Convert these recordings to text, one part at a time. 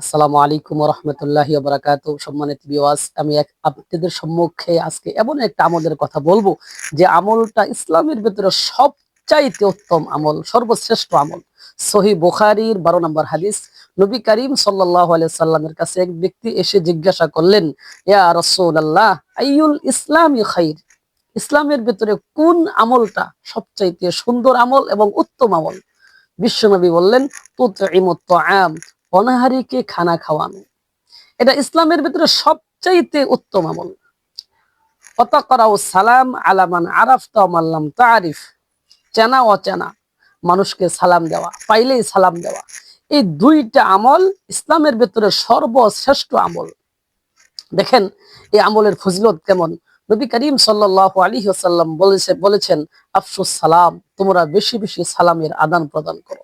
আসসালামু আলাইকুম ওয়া রাহমাতুল্লাহি ওয়া বারাকাতুহু। সম্মানিত ভিউয়ার্স, আমি আপনাদের সম্মুখে আজকে এমন একটা আমলের কথা বলবো যে আমলটা ইসলামের ভিতরে সবচাইতে উত্তম আমল, সর্বশ্রেষ্ঠ আমল। সহিহ বুখারীর 12 নম্বর হাদিস। নবী করিম সাল্লাল্লাহু আলাইহি সাল্লামের কাছে এক ব্যক্তি এসে জিজ্ঞাসা করলেন, ইয়া রাসূলুল্লাহ, আইয়ুল ইসলামি খাইর? ইসলামের ভিতরে কোন আমলটা সবচাইতে সুন্দর আমল এবং উত্তম আমল? বিশ্বনবী বললেন, তুতঈমুত তাআম, অনাহারীকে খানা খাওয়ানো। এটা ইসলামের ভিতরে সবচাইতে উত্তম আমল। ওয়াতাকরাউ সালাম আলা মান আরাফতা ওয়া মান লাম তারিফ, চেনা অচেনা মানুষকে সালাম দেওয়া, পাইলেই সালাম দেওয়া। এই দুইটা আমল ইসলামের ভিতরে সর্বশ্রেষ্ঠ আমল। দেখেন এই আমলের ফজিলত কেমন। নবী করিম সাল্লাল্লাহু আলাইহি ওয়াসাল্লাম বলেছেন, আফসুস সালাম, তোমরা বেশি বেশি সালামের আদান প্রদান করো।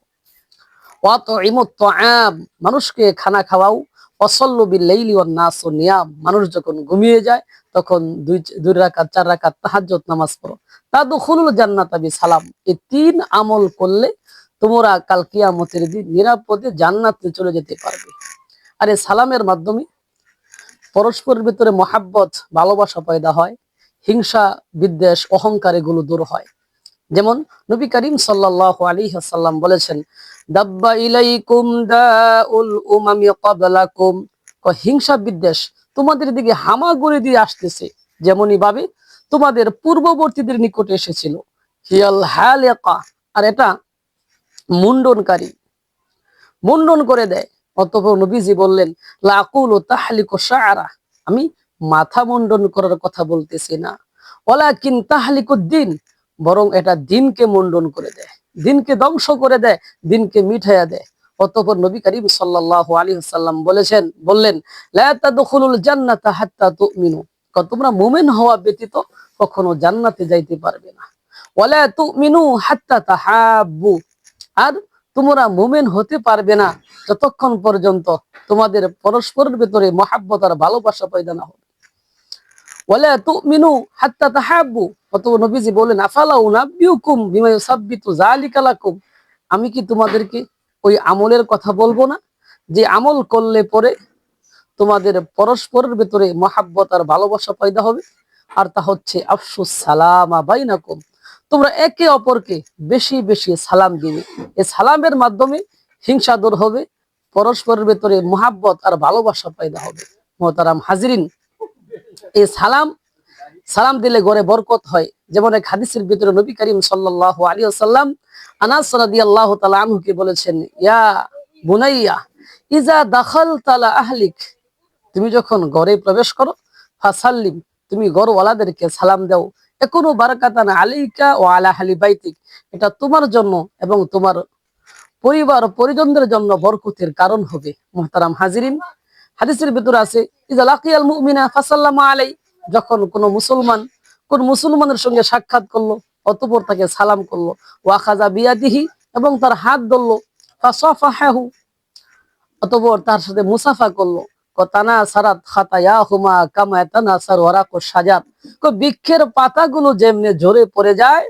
ওয়াতঈমুত তাআম, মানুষকে খানা খাওয়াও। ওয়াসাল্লু বিল লাইলি ওয়ান নাসু নিয়াম, মানুষ যখন ঘুমিয়ে যায় তখন দুই রাকাত 4 রাকাত তাহাজ্জুদ নামাজ পড়ো। তাদখুলুল জান্নাতা বিসালাম। এই 3 আমল করলে তোমরা কাল কিয়ামতের দিন নিরাপদে জান্নাতে চলে যেতে পারবে। আর এই সালামের মাধ্যমে পরস্পরের ভিতরে মহাব্বত, ভালোবাসা পয়দা হয়, হিংসা, বিদ্বেষ, অহংকার এগুলো দূর হয়। যেমন নবী করিম সাল্লাল্লাহু আলাইহি ওয়াসাল্লাম বলেছেন, দাব্বা ইলাইকুম দাউল উমামি ক্বাবলাকুম, হিংসা বিদ্বেষ তোমাদের দিকে হামাগুড়ি দিয়ে আসতেছে যেমনই ভাবে তোমাদের পূর্ববর্তীদের নিকটে এসেছিল। হিয়াল হালিকা, আর এটা মুন্ডনকারী, মুন্ডন করে দেয়। অতঃপর নবীজি বললেন, লা আকুলু তাহলিকু শা'রা, আমি মাথা মুন্ডন করার কথা বলতেছি না, ওয়ালাকিন তাহলিকুদ্দিন, বরং এটা দিনকে মুন্ডন করে দেয়, দিনকে ধ্বংস করে দেয়, দিনকে মিঠাইয়া দেয়। অতঃপর নবী করিম সাল্লাল্লাহু আলাইহি ওয়াসাল্লাম বললেন, লা তাদখুলুল জান্নাতা হাত্তা তুমিনু, তোমরা মুমিন হওয়া ব্যতীত কখনো জান্নাতে যাইতে পারবে না। ওয়ালা তুমিনু হাত্তা তাহাব্বু, আর তোমরা মুমিন হতে পারবে না যতক্ষণ পর্যন্ত তোমাদের পরস্পরের ভিতরে মহাব্বত আর ভালোবাসা পয়দা না হবে। ওয়ালা তুমিনু হাত্তা তাহাব্বু, অতঃপর নবীজি বলেন, আফালা উনাব্বিউকুম বিমা ইউসাব্বিতু যালিকা লাকুম, আমি কি তোমাদেরকে ওই আমলের কথা বলবো না যে আমল করলে পরে তোমাদের পরস্পরের ভিতরে মহাব্বত আর ভালোবাসা পয়দা হবে? আর তা হচ্ছে আফসুস সালামা বাইনাকুম, তোমরা একে অপরকে বেশি বেশি সালাম দিবে। এই সালামের মাধ্যমে হিংসা দূর হবে, পরস্পরের ভিতরে মহাব্বত আর ভালোবাসা পয়দা হবে। মোহতারাম হাজিরিন, এই সালাম দিলে ঘরে বরকত হয়। যেমন এক হাদিসের ভিতরে নবী করিম সাল্লাল্লাহু আলাইহি ওয়াসাল্লাম আনাস রাদিয়াল্লাহু তাআলা আনহুকে বলেছেন, ইয়া বুনাইয়া ইজা দাখালতা আলা আহলিক, তুমি যখন ঘরে প্রবেশ করো, ফাসাল্লিম, তুমি ঘরওয়ালাদেরকে সালাম দাও। একুনু বারাকাতান আলাইকা ওয়া আলা আহলি বাইতিক, এটা তোমার জন্য এবং তোমার পরিবার পরিজনদের জন্য বরকতের কারণ হবে। মুহতারাম হাজিরিন, হাদিসের ভিতরে আছে, ইজা লাকিয়াল মুমিনা ফাসাল্লামা আলাই, যখন কোন মুসলমানের সঙ্গে সাক্ষাৎ করলো, অতঃপর তাকে সালাম করলো। ওয়া খাযা বিয়াদিহি, এবং তার হাত ধরলো। ফাসাফাহাহু, অতঃপর তার সাথে মুসাফা করলো। তানা সারাত খাতায়াহুমা কামা তানাসার ওয়ারাকুশ শাজার, বৃক্ষের পাতাগুলো যেমনি ঝরে পড়ে যায়,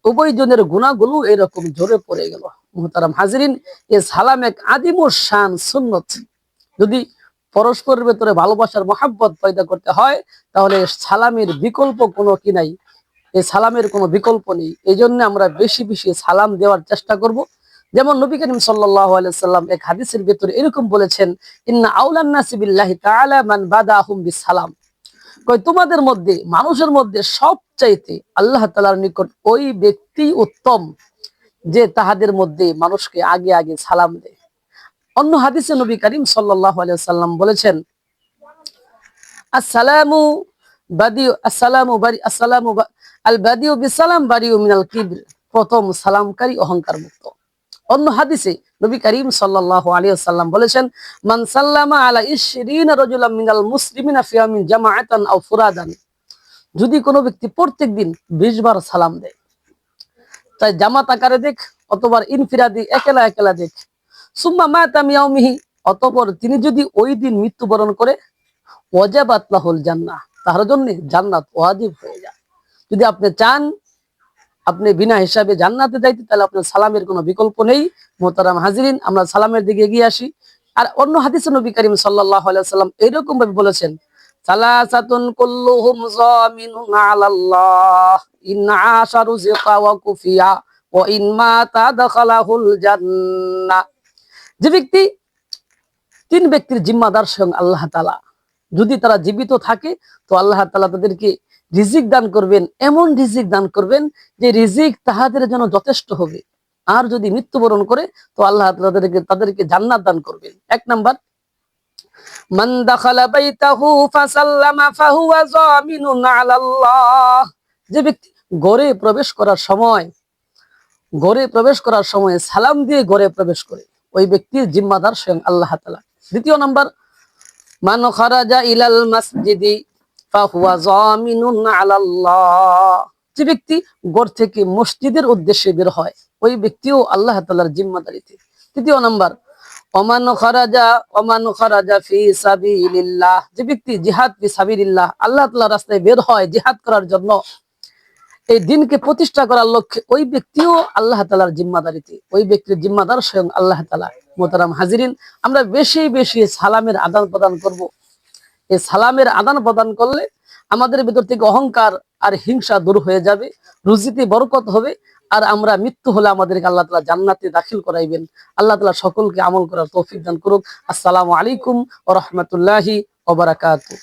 উভয়জনের গুনাহগুলো এরকম ঝরে পড়ে গেল। মুহতারাম হাজিরিন, এই সালাম এক আদিমুস শান সুন্নত। যদি পরস্পরের ভেতরে ভালোবাসার মহাব্বত পয়দা করতে হয়, তাহলে সালামের বিকল্প কোনো কি নাই, এই সালামের কোনো বিকল্প নেই। এই জন্য আমরা বেশি বেশি সালাম দেওয়ার চেষ্টা করব। যেমন নবী করিম সাল্লাল্লাহু আলাইহি সাল্লাম এক হাদিসের ভিতরে এরকম বলেছেন, ইন্না আউলান নাসি বিল্লাহি তাআলা মান বাদাহুম বিসালাম, তোমাদের মধ্যে, মানুষের মধ্যে সবচাইতে আল্লাহ তাআলার নিকট ওই ব্যক্তি উত্তম যে তাহাদের মধ্যে মানুষকে আগে আগে সালাম দেয়। অন্য হাদিসে নবী করিম সাল্লাল্লাহু আলাইহি সাল্লাম বলেছেন, আসসালামু বাদিউ আসসালামু বারি আসসালামু আল বাদিউ বিসালাম বারিউ মিনাল কিবর, প্রথম সালামকারী অহংকার মুক্ত। অন্য হাদিসে নবী করিম সাল্লাল্লাহু আলাইহি ওয়াসাল্লাম বলেছেন, মান সাল্লামা আলা 20 রাজুলাম মিনাল মুসলিমিনা ফি ইয়ামিন জামাআতান আও ফুরাদান, যদি কোনো ব্যক্তি প্রত্যেকদিন 20 বার সালাম দেয়, তাই জামাত আকারে দেখ অথবা ইনফিরাদি একলা একলা দেখ, সুম্মা মাতা মিয়াউমিহি, অতঃপর তিনি যদি ওই দিন মৃত্যুবরণ করে, ওয়াজাবাত লাহুল জান্নাহ, তার জন্য জান্নাত ওয়াজিব হয়ে যায়। যদি আপনি চান আপনি বিনা হিসাবে জান্নাতে যাইতে, তাহলে আপনার সালামের কোনো বিকল্প নেই। মোহতারাম হাজিরিন, আমরা সালামের দিকে এগিয়ে আসি। আর অন্য হাদিসে নবী করিম সাল্লাল্লাহু আলাইহি ওয়াসাল্লাম এরকম ভাবে বলেছেন, সালাসাতুন কুল্লুহুম যামিনুন আলাল্লাহ ইন আশা রুজিকা ওয়া কুফিয়া ওয়া ইন মাতা দাখালাহুল জান্নাহ। যে ব্যক্তি, তিন ব্যক্তির জিম্মাদার স্বয়ং আল্লাহ তাআলা। যদি তারা জীবিত থাকে তো আল্লাহ তাআলা তাদেরকে রিজিক দান করবেন, এমন রিজিক দান করবেন যে রিজিক তাহাদের জন্য যথেষ্ট হবে। আর যদি মৃত্যুবরণ করে তো আল্লাহ তাআলা তাদেরকে জান্নাত দান করবেন। এক নাম্বার, মান দাখালা বাইতাহু ফাসাল্লামা ফাহুয়া যামিনুন আলাল্লাহ। যে ব্যক্তি ঘরে প্রবেশ করার সময় সালাম দিয়ে ঘরে প্রবেশ করে, ওই ব্যক্তির জিম্মাদার স্বয়ং আল্লাহ তাআলা। দ্বিতীয় নাম্বার, মান খারাজা ইলাল মাসজিদি ফাহুয়া যামিনুন আলাল্লাহ। যে ব্যক্তি ঘর থেকে মসজিদের উদ্দেশ্যে বের হয়, ওই ব্যক্তিও আল্লাহ তাআলার জিম্মাদারিতে। তৃতীয় নাম্বার, ওমান খারাজা ফি সাবিলিল্লাহ। যে ব্যক্তি জিহাদ ফি সাবিলিল্লাহ, আল্লাহ তাআলার রাস্তায় বের হয় জিহাদ করার জন্য, এই দিনকে প্রতিষ্ঠা করার লক্ষ্যে, ওই ব্যক্তিও আল্লাহ তাআলার জিম্মাদারিতে। ওই ব্যক্তির জিম্মাদার স্বয়ং আল্লাহ তাআলা। মোহতারাম হাজিরিন, আমরা বেশি বেশি সালামের আদান প্রদান করব। এই সালামের আদান প্রদান করলে আমাদের ভিতর থেকে অহংকার আর হিংসা দূর হয়ে যাবে, রুজিতে বরকত হবে। আর আমরা মৃত্যু হলে আমাদেরকে আল্লাহ তাআলা জান্নাতে দাখিল করাইবেন। আল্লাহ তাআলা সকলকে আমল করার তৌফিক দান করুক। আসসালামু আলাইকুম ওয়া রাহমাতুল্লাহি ওয়া বারাকাতুহু।